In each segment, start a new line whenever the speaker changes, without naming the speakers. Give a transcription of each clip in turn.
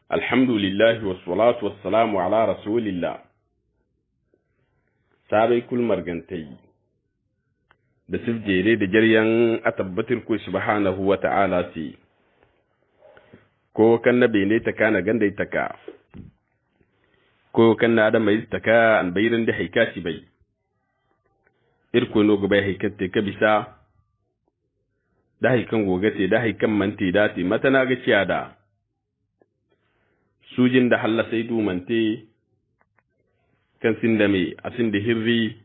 Alhamdulillah wassalatu wassalamu ala rasulillah. Sabai kul margantai da sifjere da jaryan a tabbatar ko subhanahu wa ta'ala si ko kan na bene ta kana ganda ta ka ko kan na da mai ta ka an bayirin da haika shi bai irko no gobe haikatte ka bisa da haikan gogate da haikan mante da ti mata na ga ciya da sujin da halla sai dumante kan sin da me asin da hirri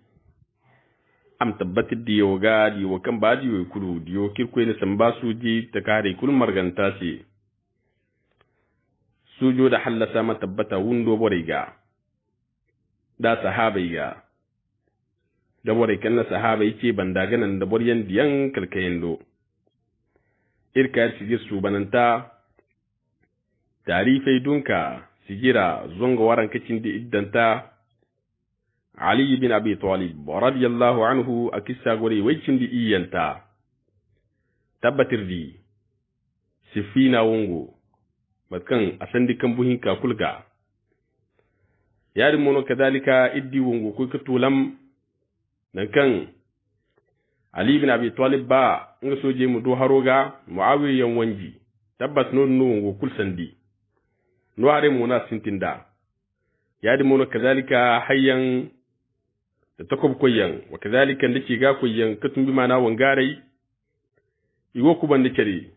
am tabbatar da yoga di wa kan ba di wa kulu di yo kirko ne san ba suji ta kare kul marganta si sujo da halla sama tabbata wundo boriga da sahabai ga da bore kan na sahabai ce banda ganan da boryan diyan kalkayendo irka sigir su bananta tarifai dunka sigira zonga waran kacin da iddanta Ali bin Abi Talib radiyallahu anhu akissa gore waycin di iyanta tabbatir di sifina wongo matkan asandi kan buhin ka kulga yari mono kadalika iddi wongo ko katulam nan kan Ali bin Abi Talib ba nga soje mu do haroga Muawiya wanji tabbat non no wongo kulsandi no are mo na sintinda yadi mono kadalika hayyan da takob koyan wa kadalika ndiki ga koyan katumbi mana wangarai iwo kuban da kare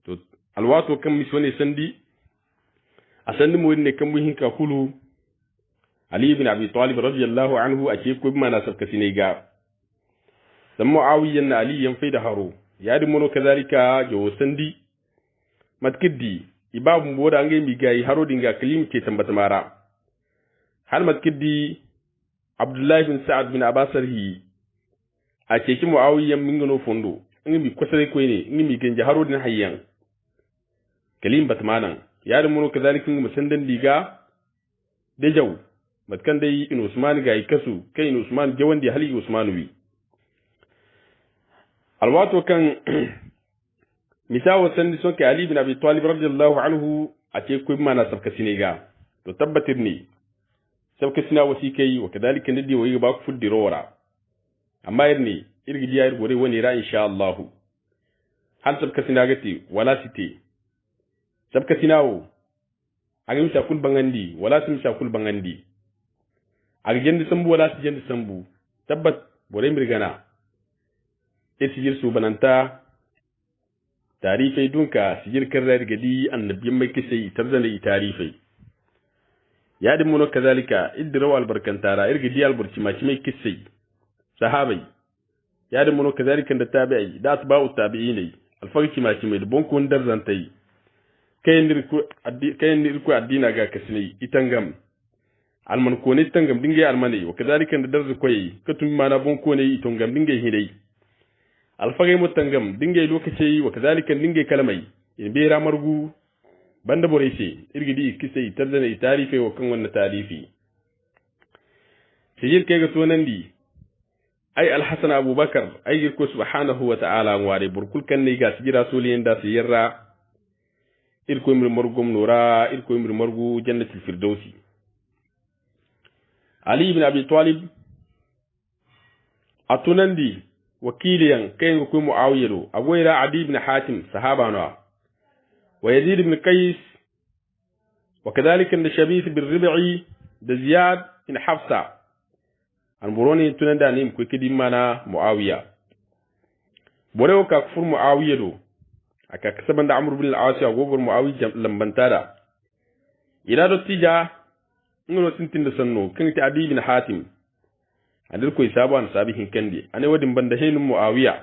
to alwato kan misone sandi asandi mo ne kan muhin ka kulu Ali ibn Abi Talib radiyallahu anhu ake ko mana sabka sinega dan Muawiya na Ali yan faida haro yadi mono kadalika jo sandi matkiddi ibabu boda ngai mi gai haro dinga kalim ke tambata mara har matkiddi Abdullah bin Sa'ad bin Abasarhi a ceki Muawiya min gano fondo ngi mi kwasare ko ne ngi mi ganje haro din hayyan kalim batmanan yar muno kazalikin musandan diga de jaw matkan dai in Usman gai kasu kai in Usman jawandi hali Usman wi alwato kan misawa sandi sonke Ali bin Abi Talib radiyallahu anhu a ce ko mana sabka siniga to tabbatir ni sabka sina wasi kai wa kadalika nadi wa ba ku fuddi rora amma irni irgi diya gore wani ra insha Allah hal sabka sina gati wala site sabka sinawo agi misa kul bangandi wala sim sa kul bangandi agi jendi sambu wala si jendi sambu tabbat bore mirgana esijir su bananta tarifai dunka sijir karrar gadi annabiyan mai kisai tarzana i tarifai ya di muno kazalika idraw albarkantara irgi di alburci ma mai kisai sahabai ya di muno kazalika da tabi'i da asba'u tabi'in alfarki ma mai bon kun darzantai kayan nirku addina ga kasnai itangam alman ko ne tangam dinge almane wa kazalika da darzu koyi katun mana bon ko ne itongam dinge hidai alfagai mutangam dinge lokaci wa kazalika dinge kalmai in be ramargu banda boreise irgidi kisai tarzana tarife wa kan wannan tarifi sijir kai ga tonandi ai alhasan abubakar ai girko subhanahu wa ta'ala ware burkul kan ne ga sijira soliyen da siyarra irko mir margum nura irko mir margu jannatul firdausi Ali ibn Abi Talib atunandi wakiliyan kai ko Muawiya agoira Adi ibn Hatim sahaba na ويزيد بن قيس وكذلك الشبيث بالربعي زياد بن حفصة البروني تندا نيم كو كدي مانا معاوية بوريو كفر معاوية دو aka kasaban da Amr bin al-As ya gogor Muawiya lambantara ila do tija ngono sintin da sanno kan ta Adi bin Hatim adir ko isaban sabihin kandi ane wadin banda henum Muawiya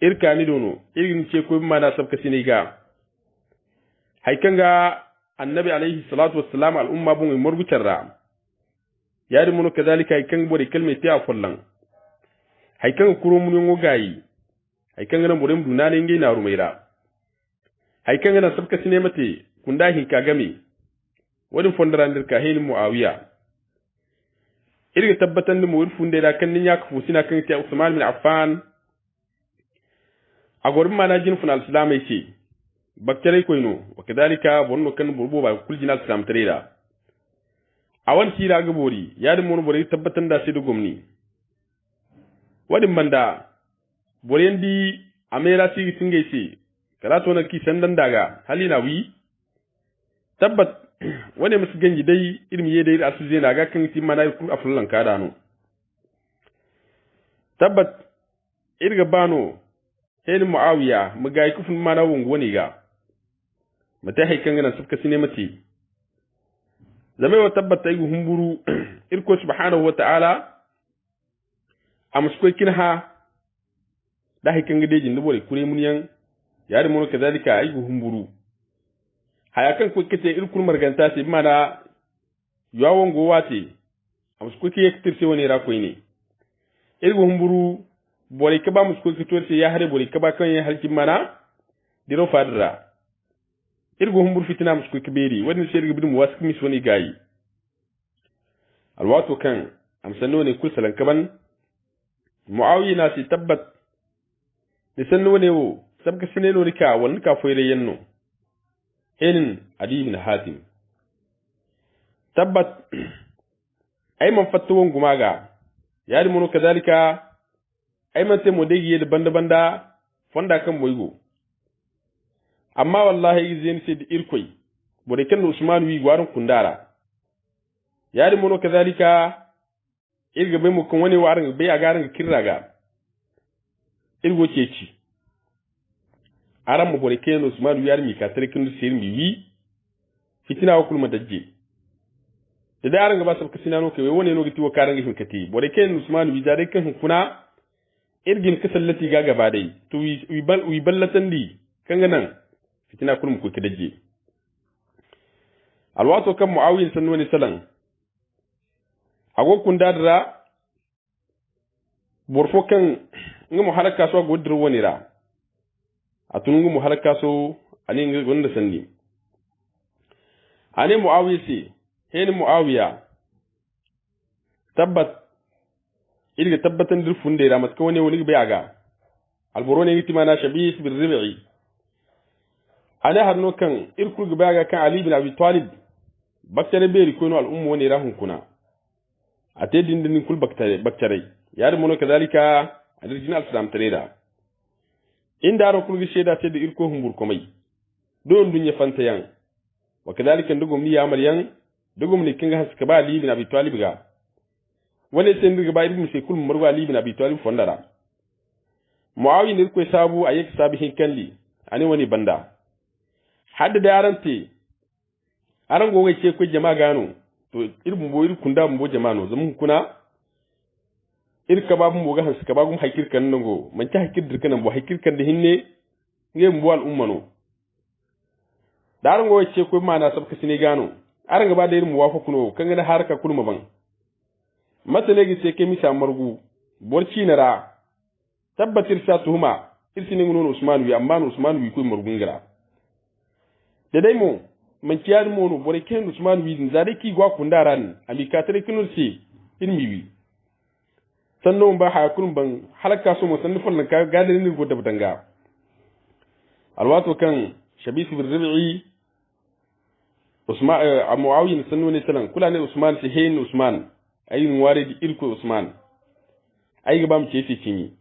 irkani dono irgin ce ko mana sabka siniga haikanga annabi alayhi salatu wassalam al'umma bun murgutar ra yari muno kazalika haikan bore kalme ta fallan haikan kuro mun ngogayi haikan nan bore mun nane ngai na rumaira haikan nan sabka sine mate kunda hin ka game wadin fondaran dirka hin Muawiya irga tabbatan da mu funde da kan nin ya kafu sina kan ta Usman bin Affan a gurin mana jin funal islamai ce baktare koyno wa kadalika bonno kan burbo ba kuljinal islam tareda awan tira ga bori yadi mon bori tabbatan da sai da gomni wadin banda borendi amera ti tingese kala to na ki sandan daga halina wi tabbat wani musu ganji dai ilmi ye dai asu zena ga kan ti mana ku afullan kada no tabbat irga bano hen muawiya mugai kufun mana woni ga mata haikan ganan sufka sine mati zamai wa tabbata yi humburu irko subhanahu wa ta'ala amsko kinha da haikan gade jin dubore kure munyan yari mono kazalika ay humburu hayakan ko kete irkul marganta se mana yawon gowate amsko ke yaktirse woni ra koyne irgo humburu bore ka ba musko ke torse ya hare bore ka ba kan ya halki mana diro fadra irgo humburu fitina musko ke beri wadin se irgo bidu waski mis woni gayi alwato kan amsanno ne kul salan kaban muawiya na si tabbat ni sanno ne wo sabka sineno rika wal ka foyre yenno enin adi ibn hatim tabbat ay man fatto won gumaga yari mono kadalika ay man te mo degi de banda banda fonda kan boygo amma wallahi zen se di irkoy bode kan usman wi gwaron kundara yari mono kadalika irga be mo kon woni waran be agaran kirraga irgo ceci aram mo bore keno usman yar mi ka tere kinu sir mi wi fitina wakul ma dajje de daran ga basab kasina no ke woni no giti wa karanga hin kati bore keno usman wi dare kan kuna irgin kasallati ga gaba dai to wi ballatan di kanga nan fitina kulum ko ke dajje alwato kan muawiya sanwani salan agokun dadra borfo kan ngamu halaka so godro wonira atungu mu halaka so ani ngi gonda sanni ani muawiya si hen muawiya tabbat irga tabbatan dir funde da matka woni be aga alborone ngi timana shabis bil rib'i ana harno kan irku ga baga kan ali bin abi talib baktare beri ko no al ummu woni rahun kuna ate dindin kul baktare yar mono kadalika adirjina al-islam tareda inda ro kulgi sheda te de irko humbur ko mai don dunya fanta yan wa kadalika ndugum ni yamal yan dugum ni kinga haska ba ali bin abi talib ga wala te ndiga ba ibn sekul marwa ali bin abi talib fondara muawiya ni ko sabu ayek sabihin kanli ani woni banda hadda da yaranti aran go wai ce ko jama'a gano to irbun bo ir kunda mbo jama'no zamun kuna irka babu mo ga haska babu hakir kan nango man ta hakir dirkan bo hakir kan da hinne nge mbo al ummano daran go ce ko mana sabka sine gano aran ga ba da irin wafa kuno kan ga harka kulma ban masale gi ce ke mi samargu borci nara tabbatir sa tuhuma irsini ngono usman wi amma usman wi ko margungira da dai mo man ciyar mono bore ken usman wi din zare ki gwa kundaran ami ka tare kinul si ilmi wi sanno ba ha kun ban halaka so mo sanno fon ka gadani ni go dabdanga alwato kan shabis bil rib'i usman muawiya sanno ne salan kula ne usman si hen usman ayin waridi ilko usman ay ga bam ce fi cini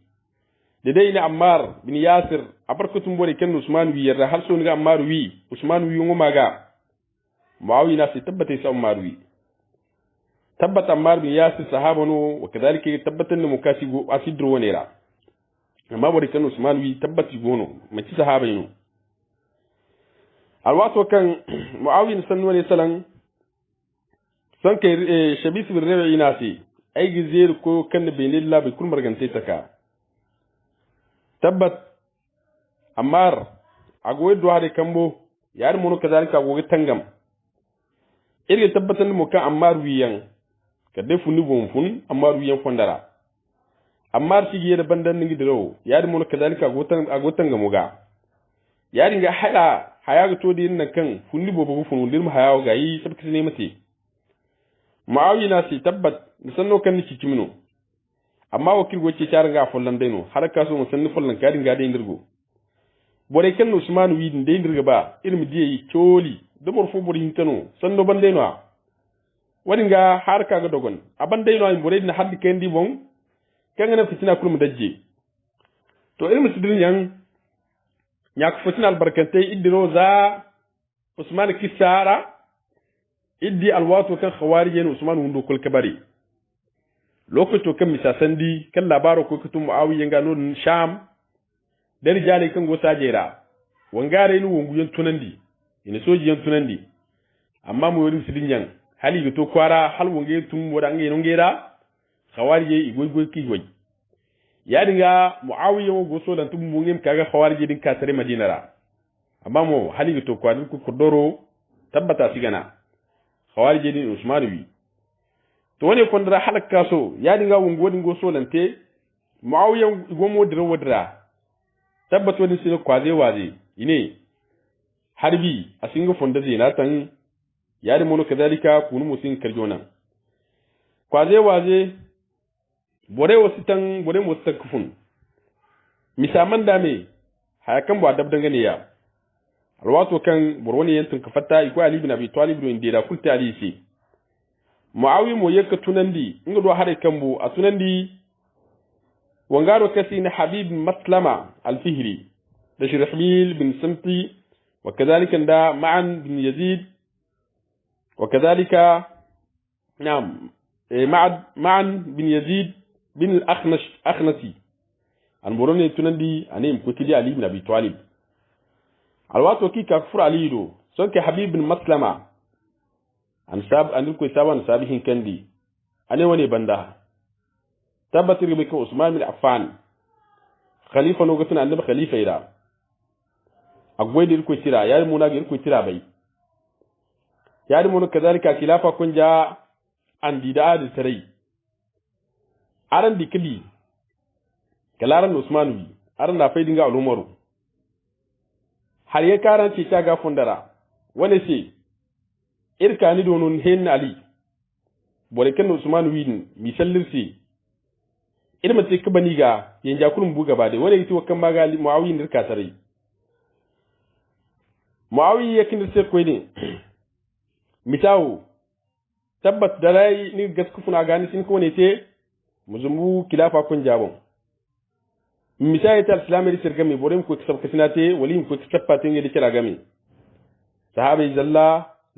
da dai ni ammar bin yasir abarkatun bore ken usman wi yarda har so ni ga ammar wi usman wi ngoma ga muawiya na sai tabbata sai ammar wi tabbata ammar bin yasir sahabano wa kadalika tabbatan da mukasi go asidro wonera amma bore ken usman wi tabbati gono maci sahaba yino alwato kan muawiya sannu ne salan san kai shabis bin rabi'i nasi ai gizir ko kan benilla bi kul margante taka tabbat ammar agoy do hade kambo yar mono kazalika agoy tangam irge tabbatan mo kan ammar wiyan ka defu ni bonfun ammar wiyan fondara ammar sigi yeda bandan ngi diro yar mono kazalika agoy tangam ga yari ga haya ga to din nan kan funni bobo funu dirma haya ga yi sabki ne mate muawiya na si tabbat musanno kan ni cikimino amma wakil goce tar ga follan deno har ka so musanni follan gadin gadin dirgo bore kan usman wi de ndirga ba irmi diye choli do mor fo bori hintano sanno bande no wadi nga har kaga dogon abande no ay bore na haddi kendi bon kanga fitina kulum dajje to irmi sidrin yang nyak fitina albarkante idiro za usman kisara iddi alwatu kan khawarij en usman wundo kul kabari lokato kan misasandi kan labaro ko kutum muawiya ga non sham dari jale kan go sajera wangare ni wongu yon tunandi ina soji yon tunandi amma mo wori sidin yang hali to kwara hal wonge tum woda ngi no ngera khawarij igoy goy ki goy yadinga muawiya go so dan tum mungem kaga khawarij din ka tare madina ra amma mo hali to kwara ku kodoro tabbata sigana khawarij din usman wi to woni kondra halaka so yadinga wongo dingo so lante muawiya gomo dira wadra tabbat wani sino kwaze waze ine harbi asinga fonda zina tan yadi mono kadalika kunu musin karjona kwaze waze bore wasitan bore mustakfun misaman dame hayakan bo adab dangane ya alwato kan borwani yantun kafatta iko ali bin abi talib do indira kulti ali si muawi mo yakka tunandi ngodo hare kambu a tunandi wangaro kasina habib maslama al-fihri da shirahbil bin samti وكذلك دا معن بن يزيد وكذلك نعم معن بن يزيد بن الأخنسي المروني تندي أنيم كتلي علي بن أبي طالب الوقت وكي كفر علي دو سنك حبيب بن مسلمة أنكو سابا سابهم كندي أنا وني بندها تبت ربك عثمان بن عفان خليفة نوغتنا النبي خليفة إيرا أقوي دير كويتيرا يا مونا دير كويتيرا باي يا مونا كذلك خلافة كنجا عندي دا التري أرن دي كلي كلارن عثمان بي أرن نافي دينغا الأمور هل يكارن تيشاغا فندرا ونسي إركاني دونون هن علي بولكن عثمان وين ميسلرسي إذا ما تكبنيغا ينجاكم بوغا بعد ولا يتوكم باغا معاوية نركاسري معاوية يكن السيركويني متاو تبت دلاي نيغسكفنا غاني سينكوني تي مزمبو كلافا كون جابون misali ta islam ri sirgami borim ko kisab kisinate wali ko kisapate ngedi kiragami sahaba zalla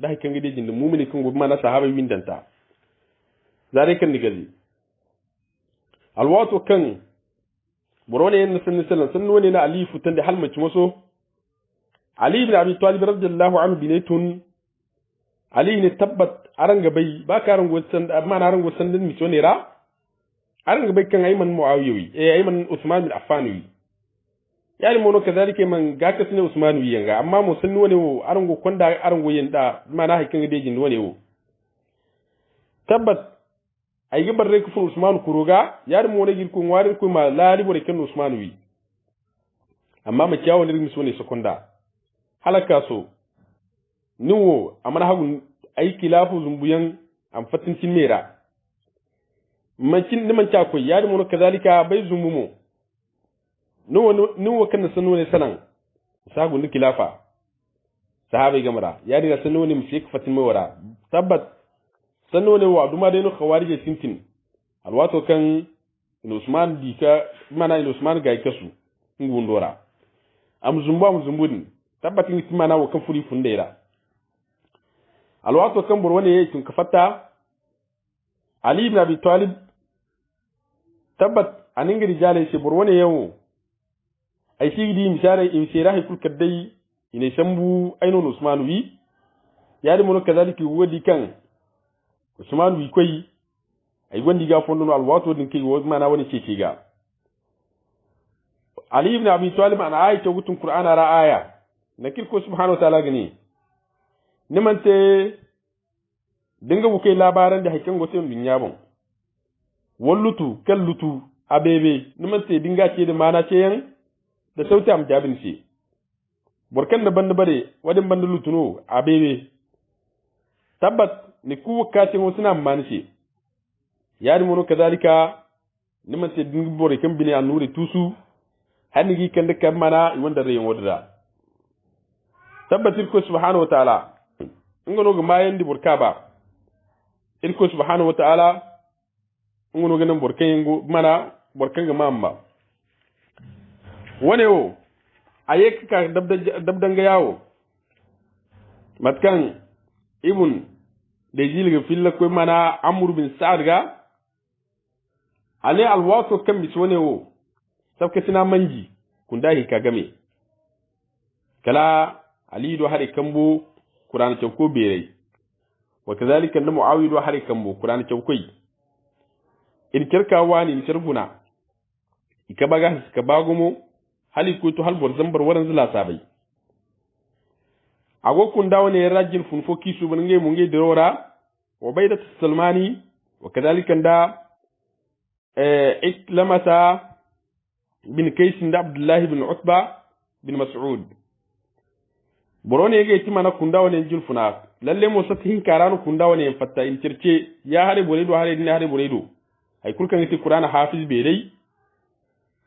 da hakan gidi jin mu'mini kan gobe mana sahaba min danta zare kan digazi alwatu kan borone yen sun woni na ali futan da halmaci maso ali ibn abi talib radiyallahu anhu binatun ali ne tabbat aranga bai ba karan gosan amma na rango san din mito ne ra aranga bai kan ayman muawiyi ayman usman bin affan wi yani mono kazalika man ga kasne usman wi yanga amma mo sun woni wo arango konda arango yenda mana hakin gidi jin woni wo tabbat ay gibar rek fu usman kuruga yar mo ne gir ko warin ko ma laari bore ken usman wi amma ma ciyawo ne mi sone sekonda halaka so niwo amana hagun ay kilafu zumbuyan am fatin cin mera mancin ni man ko yar mo kazalika bai zumumo niwo kan sanu ne sanan sagun ni kilafa sahabai gamara yari na sanu ne mu fik fatin mawara tabbat sanno ne wa duma dai no khawarije sintin alwato kan Usman dika mana Usman ga kasu ngundora am zumbudin tabbatin timana wa kan furi fundeira alwato kan burwane yake ka fata Ali ibn Abi Talib tabbat aninga rijale shi burwane yawo ai sigidi misare in sirahi kul kadai ine sambu aino Usman wi yadi mono kazaliki wodi kan Usman wi koy ay gondi ga fondono alwato din kay wo mana woni ci ga Ali ibn Abi Talib an ayata gutun Qur'ana ra aya nakir ko subhanahu wa ta'ala gani nimante dinga wuke labaran da hakin goten dunya bon wallutu kallutu abebe nimante dinga ce da mana ce yan da sauti am jabin ce burkan da banda bare wadin banda lutuno abebe tabbat ni ku wakati mo suna manse yari mono kadalika nimante dinga bore kan bini anuri tusu hanigi kan da mana wanda rayin wadda tabbatir ko subhanahu wa ta'ala ngono ga mayan di burka ba irko subhanahu wa ta'ala ngono ga nan burkan mana burkan ga mamma wane o ayek ka dabdan ga yawo matkan ibn da jilga filla ko mana amr bin sa'ad ga ale alwato kan bis wane o sabka sina manji kundahi ka game kala ali do hari kambo qur'an ce ko bere wa kazalika na muawiya do hari kambo qur'an ce ko in kirka wani in cirguna ika baga ka bagumo hali ko to halbor zambar waran zula sabai ago kun dawo ne rajin funfo kisu ban ngai mun ngai dirora wa baydat salmani wa kazalika da iklamata bin kays da abdullah bin utba bin mas'ud borone yake ti mana kun dawo ne julfuna lalle mo sati hin karanu kun dawo ne fatta in circe ya hare boredo hare din hare boredo ay kulkan ti qur'ana hafiz be dai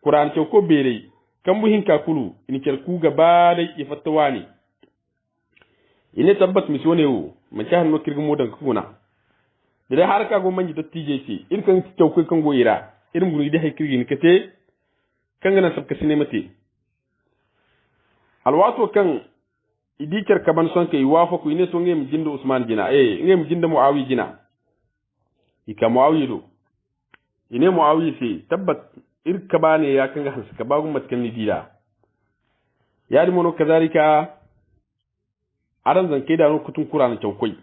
qur'an ce ko be dai kan bu hin ka kulu in cirku gaba dai ya fatta wani ine tabbat mi sone wo ma ta hanno kirgu mo daga kuna dai har ka go manji dottije ce in kan ci ko kan go ira irin guri da hay kirgi ni kate kan gana sabka sinemate alwato kan idikar kaban son kai wafa ku ine to ngem jinda usman jina ngem jinda muawi jina ika muawi do ine muawi sai tabbat irka bane ya kanga hansa ka bagun matkan ni dida ya di mono kazalika aran zan kai da no kutun qur'an tawkoi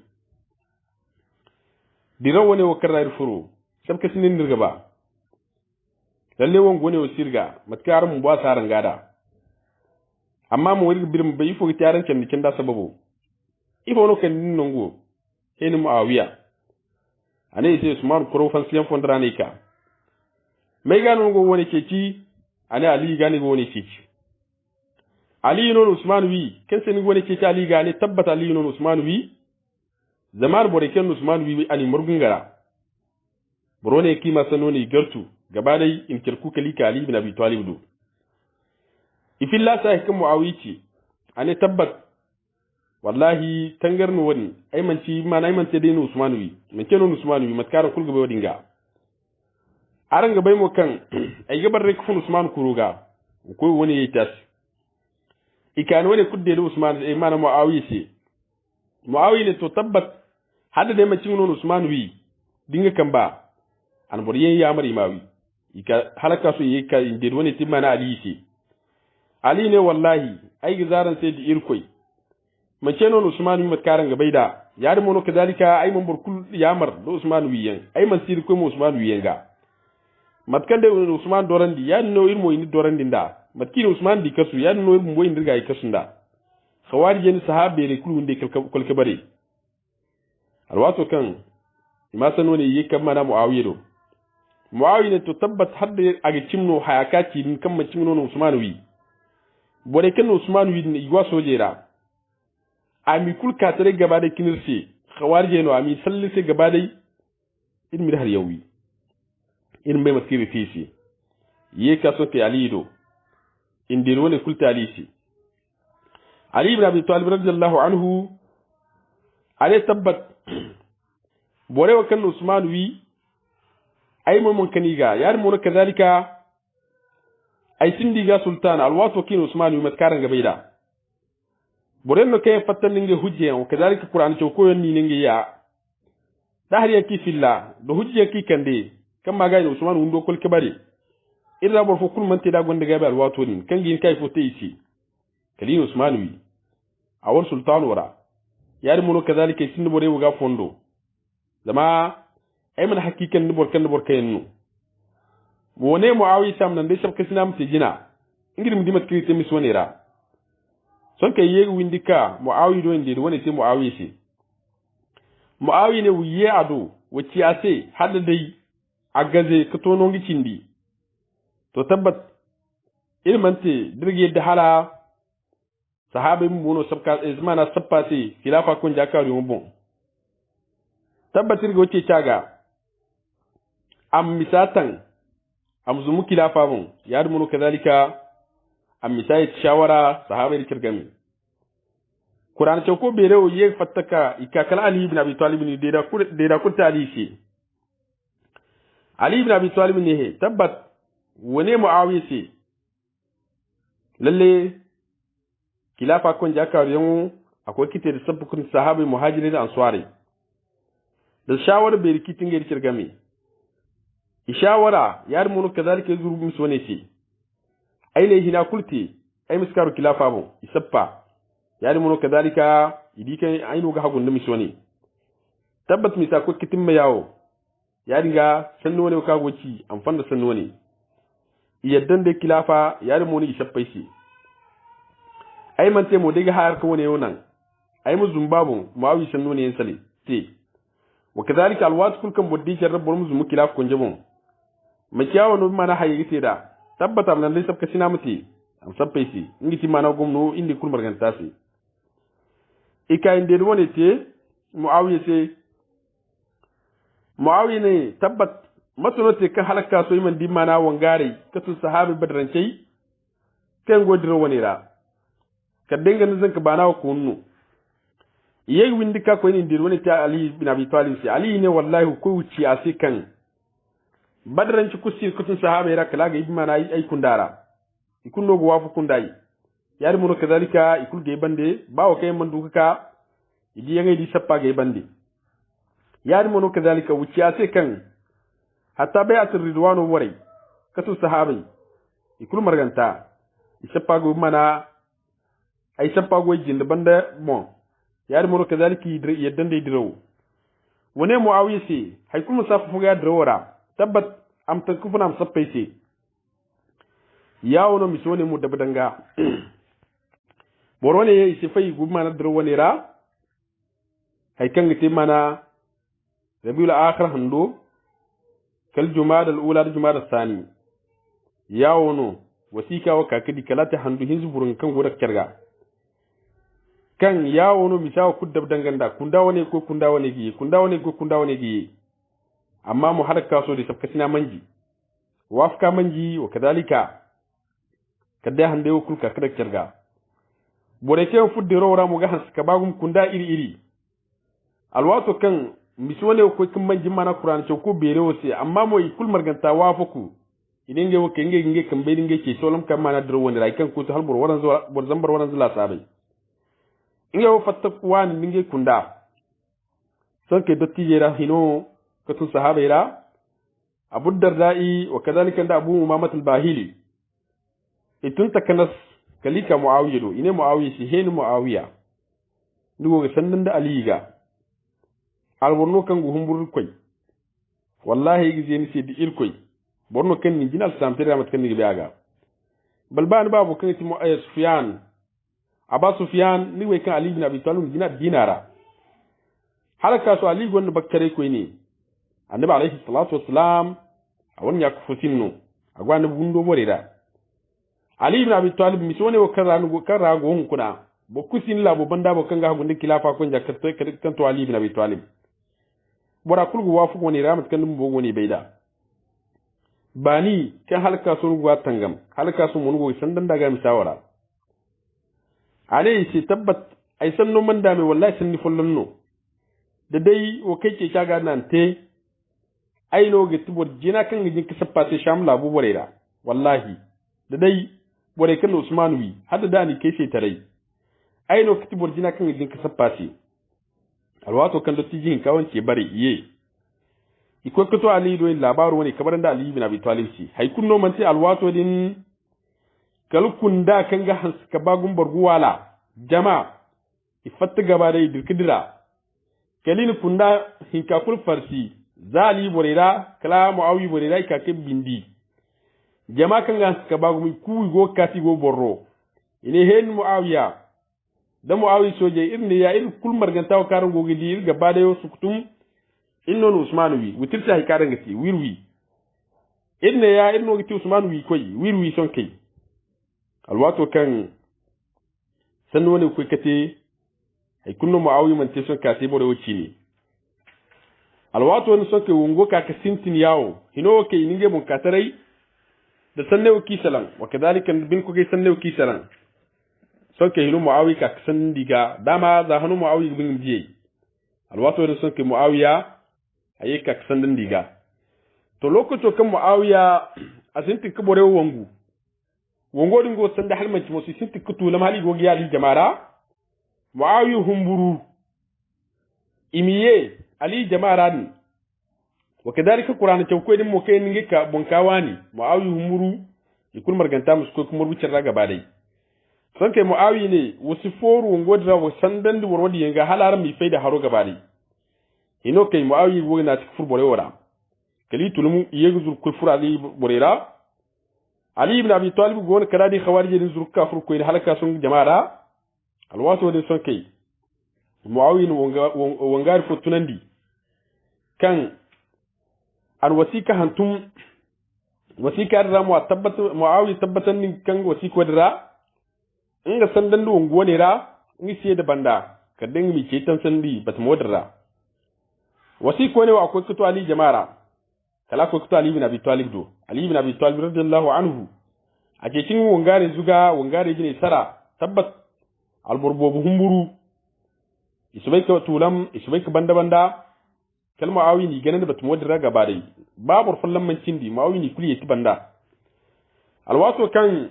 dira wone wo karra furu sabka sinin dirga ba lalle won gone wo sirga matkar mu ba saran gada amma mu wuri birim bai fo tiyaran can da sababu ifo no kan nongo heni muawiya ane sai usman kuro fan siyan fondra ne ka mai ga nongo woni ceci ane ali ga ne woni ceci ali no usman wi kan sai ni woni ceci ali ga ne tabbata ali no usman wi zaman bore kan usman wi ani murgungara borone kima sanoni gartu gaba dai in kirku kalika ali bin abi talib do ifilla sai kan muawici ane tabbat wallahi tangarnu wani ay manci mana ay mante dinu usmanu men keno usmanu matkara kulga be wadinga aranga bay mo kan ay gabar rek fun usman kuruga ko woni yitas ikan woni kudde do usman ay mana muawici ne to tabbat hada de manci non usmanu dinga kan ba an boriyen ya mari mawi ika halaka su yika inde woni timana alisi ali ne wallahi ai gizaran sai di irkoi mace non usman mi matkaran ga baida yar mono kadalika ai mun burkul yamar do usman wiyen ai man sir ko mo usman wiyen ga matkan de usman dorandi ya no irmo ini dorandi nda matkini usman di kasu ya no irmo boy ndirga ai kasu nda khawari jen sahabe re kulu nde kolke bare alwato kan ima sano ne yikam mana muawiya ne to tabbat hadde age cimno hayakati min kam cimno no usman wi bore kan usman wi ne igwa sojera ami kul katare gaba da kinirse khawarje no ami sallise gaba dai in mi har yawi in bai maskibi fisi ye ka so ke alido in dir woni kul talisi ali ibn abi talib radiyallahu anhu ale tabbat bore wa kan usman wi ay mun kaniga yar mun kadalika ay sindiga sultan alwato kin usman wi matkaran gabaida boren no kay fatan ninge hujje o kadalika qur'an to ko yonni ninge ya dahri yaki filla do hujje ki kande kam maga ni usman wundo kol kebari irra bor fo kul man te da gonde gabe alwato ni kangi kay fo teisi kali usman wi awar sultan wara yar mun kadalika sindu bore wuga fondo zama ay man hakikan ni bor kayenno wone muawiya sam nan de sabka sinam te jina ngir mi dimat krite mi sonera son kay yegi windika muawiya do inde woni te muawiya si muawiya ne wiye ado wacce ase hadda dai agaze ka tono ngi cindi to tabbat ilmante dirge da hala sahabe mu wono sabka zamana sappate khilafa kun jakari mu bon tabbatir go wacce caga am misatan am zumu khilafa mun yar mu kadalika misai shawara sahabai kirgami Qur'an ce ko bere o ye fattaka ikakal Ali ibn Abi Talib ni de da kurta Ali shi Ali ibn Abi Talib ne he tabbat wane Muawiya ce lalle kilafa kon jaka yan akwai kite da sabbukun sahabai muhajirin da ansari da shawara bai rikitin ga kirgami ishawara yar munu kazalika zuru musu wane ce ai ne hina kulti ai miskaru kilafa bu isaffa yar munu kazalika idikan ainu ga hagun da musu wane tabbat misa ko kitin mai yawo ya dinga sanno ne ka goci amfan da sanno ne yaddan da kilafa yar munu isaffa shi ai man te mo diga har ko ne yonan ai mu zumbabu muawi sanno ne sale te wa kazalika alwat kul kan boddi jar rabbul mu kilaf kun jabon makiyawo no mana hayite da tabbata nan dai sabka sina muti am sabbai si ngiti mana gumno indi kul marganta si ika inde woni te muawiya ne tabbat matunote ka halaka so yiman di mana wangare katu sahabi badrancei kan godiro woni ra ka denga nan zanka bana ko nnu yeyi windika ko ni dir woni ta Ali ibn Abi Talib si Ali ne wallahi ko wuci asikan badranci kusi kutun sahaba ira kala ga ibma na ai kundara ikunno go wafu kundai yari mun kazalika ikul ge bande bawo kay man duka idi yanga di sappa ge bande yari mun kazalika wuci asikan hatta bai'atul ridwanu wari katu sahabai ikul marganta isappa go mana ai sappa go jinde bande mon yari mun kazalika yaddan dai dirawo wane Muawiya sai haikul musafa fuga dirawara tabbat am tan kufuna am sappay se yawo no misone mu dabdanga borone ye se fay gu mana dro wonira hay kan te mana rabiul akhir hando kal jumada al ula jumada thani yawo no wasika wa kakidi kalata handu hinzu burun kan goda kerga kan yawo no misawa ku dabdanganda kunda wone ko kunda wone gi amma mu harka so da sabkacina manji wafka manji wa kadalika kadda hande wo kulka kada kirga bore ke fudde rowra mu ga haska bagum kunda iri alwato kan misone ko kin manji mana qur'an ce ko bere wose amma mo kul marganta wafaku idan ge woke nge kan be nge ke solam kan mana dro woni rai kan ko to halbur waran zo bor zambar waran zula sabai inge wo fatta kuwan nge kunda son ke dotti jera hino katu sahaba ira Abu Darda'i wa kadhalika da Abu Umamah al-Bahili itun takanas kalika Muawiya do ine Muawiya shi hen Muawiya dugo ga sandan da Ali ga alborno kan go humbur koy wallahi gize ni sedi il koy borno kan ni jinal samtere amat kan ni biaga balban babu kan ti Sufyan Aba Sufyan ni we kan Ali ibn Abi Talib dinara halaka so Ali gon bakkare koy ni annabi alayhi salatu wassalam awon ya kufusinno agwana bundo boreda Ali ibn Abi Talib misone o kara go hunkuna bo kusin labo banda bo kanga hagunde khilafa ko jakatte kan to Ali ibn Abi Talib bora kulgu wafu woni ramat kan bo woni beida bani kan halka sun gwa tangam halka sun mun go sandan daga misawara alayhi shi tabbat ai sanno man dame wallahi sanni follonno da dai o kai ke kaga nan te ai no ga tubor jina kan gin kisaffa sai sham labu borera wallahi da dai bore kan Usman wi hada da ni kai sai tarai ai no kitubor jina kan gin kisaffa sai alwato kan dotti jin kawon ke bare iye iko kato Ali do labaru wani kabaran da Ali ibn Abi Talib shi hay kunno man sai alwato din kalkun da kan ga hans ka bagun barguwala jama ifatta gaba dai dirkidira kalin kunda hinka kul farsi zali borira kala Muawiya borira ka ke bindi jama kan ga ka bagun ku go kasi go borro ine hen Muawiya da Muawiya soje irne ya ir kul marganta wa karan gogi dir gaba da yo suktum inno Usman wi wutirta hay karan gati wirwi irne ya irno gati Usman wi koy wirwi son kai alwato kan sanno woni ko kate hay kunno Muawiya man te son kasi bore wuci ni alwato woni son ke wongo ka sintin yawo hino ke ninge mun katarai da sannew kisalan wa kadhalika bin ko gay sannew kisalan sonke hinu muawiya ka sandiga dama za hanu muawiya bin biye alwato da sonke muawiya ayi ka sandiga to lokaco kan muawiya asinti kabore wangu dingo sanda halmanci musu sinti kutulam hali go giya ali jamara muawiya humburu imiye ali jamara ni wa kadhalika qur'an chawko din mo kay ninge ka bonkawani muawiya humburu ikul marganta musko kuma rucin raga badai sanke muawiya ne wasu foru wango da wa sandan da warwadi yanga halaran mi faida haro gabari ino kai muawiya go na tikfur bore wara kali tulumu yegu zur kufur ali borera ali ibn abi talib go na kaladi khawarij din zur kafur ko halaka sun jama'a alwato din sanke muawiya wangar ko tunandi kan al wasika hantum wasika da mu tabbata muawiya tabbatan nin kan wasika wadra inga sandan du wango ne ra ngi sai da banda ka dinga mi ce tan sandi bat modra wasiko ne wa akwai kuto ali jamara kala ko kuto ali ibn abi talib do ali ibn abi talib radiyallahu anhu a ce kin wangare zuga wangare jine sara tabbat alburbobu humburu isubai ka tulam isubai ka banda kalma awi ni ganin bat modra gaba dai babur fallan man cindi ma awi ni kuliye ti banda alwato kan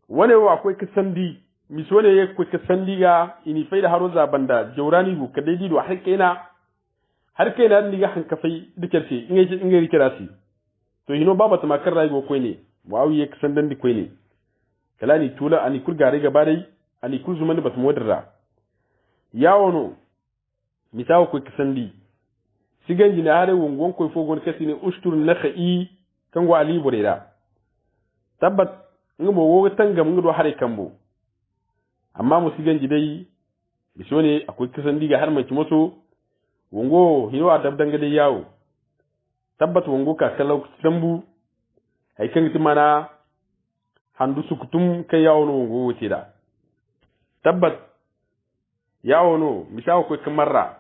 wane wa akwai kasandi misone ya akwai kasandi ga ini faida haro za banda jaurani go kadai dido har kaina ni ga hankafai dikarce in ga rikirasi to hino baba ta makar rayuwa ko ne wawi ya kasandan di ko ne kala ni tula ani kul gare gaba dai ani kul zuman bat modra yawono misawo ko kasandi sigan jina hare wongon ko fogon kasine ustur nakhai kango ali burera tabbat ngamo wo tangam ngado hare kambo amma musigan jidai bisone akwai kasan diga har manci musu wongo hino adabdanga dai yawo tabbat wongo ka kalau tambu ay kan timana handu sukutum kai yawo no wongo wotida tabbat yawo no misawo ko kamarra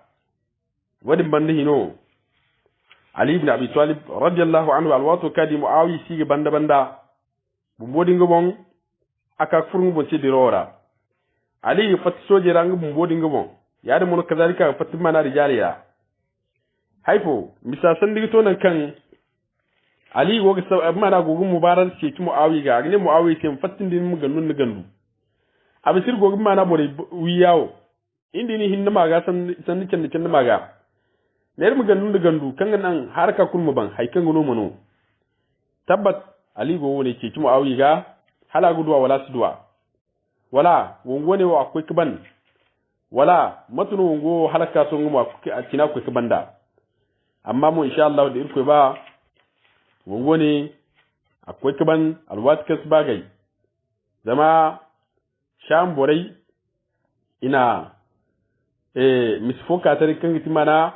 wadin bande hino ali ibn abi talib radiyallahu anhu alwatu kadi muawiya sigi banda bumbodi ngobon aka furungu bon dirora ali fatti soje rang bumbodi ngobon yaade mon kazalika fatti mana rijaliya haifo misa sandigi to nan kan ali go ga mana go mubarak ce ki muawiya ga ne muawiya ce fattin din mu gannun gandu abisir go mana bore wiyawo indi ni hinna maga san can maga ne mu gannun gandu kan nan haraka kun mu ban haikan gono mono tabbat ali go wone ce ki muawiya ga hala gudwa wala sudwa wala wongo ne wa akwai kiban wala matunu wongo halaka so nguma kina ko kibanda amma mu insha Allah da irko ba wongo ne akwai kiban alwat kas bagai zama sham borai ina misfoka tare kan gitimana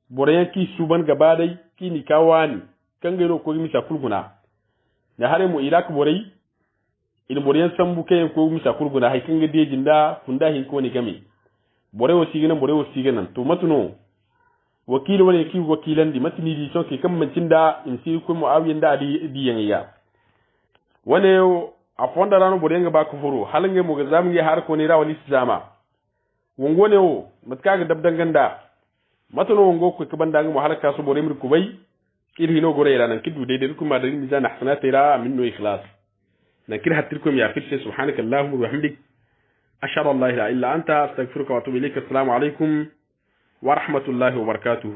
borayan ki suban gaba dai kini kawani kan gairo ko misa kulguna na hare mu iraq borai il borayan sambu kai ko misa kulguna hay kan gade jinda kunda hin ko ni game borai wasi ganan to matuno wakil wani ki wakilan di matini di son ke kan mancin da in si ko muawiyan da di yanya wane a fonda rano borayan ga ba ku furo halin mu ga zamu yi har ko ne rawali zama wongo ne o matka ga dabdan ganda matuno wongo ko kibanda ga mu halaka su borai mu kubai kiri no gore ranan kidu de kuma da mizan hasanata ila minno ikhlas nakir hatirkum ya fi subhanaka allahumma wa bihamdik ashhadu an la ilaha illa anta astaghfiruka wa atubu ilaik assalamu alaikum wa rahmatullahi wa barakatuh